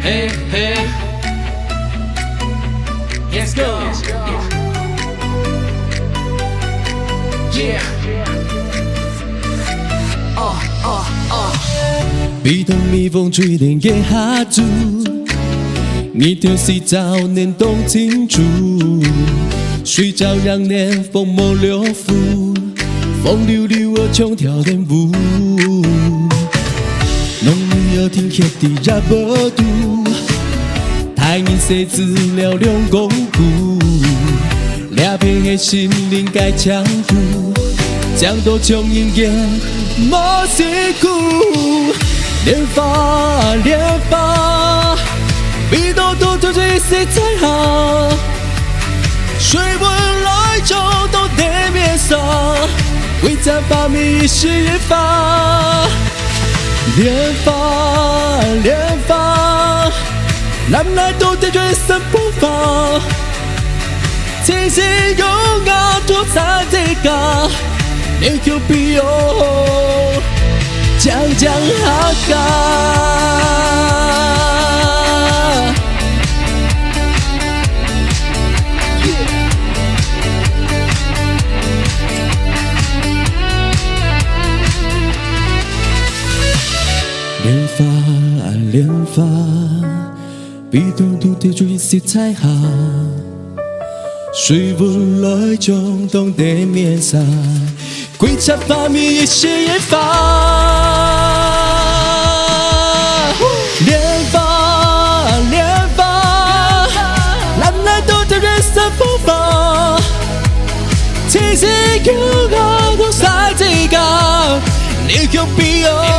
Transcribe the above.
Hey, hey. Let's go. Yeah. 被动蜜蜂吹đến ghé hát ru,你theo洗澡念动情处，睡着让念风梦流浮，风溜溜我冲跳练舞，浓女儿听起的热波度，太人写字了两公股，俩片的心灵该强度，将多穷音乐莫辛苦。莲花，莲花，比多多就最是才好。水温来就都得面上，为咱把米是一发。莲花，莲花，南来都得决心不放。清醒勇敢多才这个，你就必有。讲讲哈嘎，莲花啊莲花，比东土的最是彩霞，水不来中东的面纱。归家把米也是一发，莲花，莲花，南来都的人生风发，其实有我都在这个，你有必要。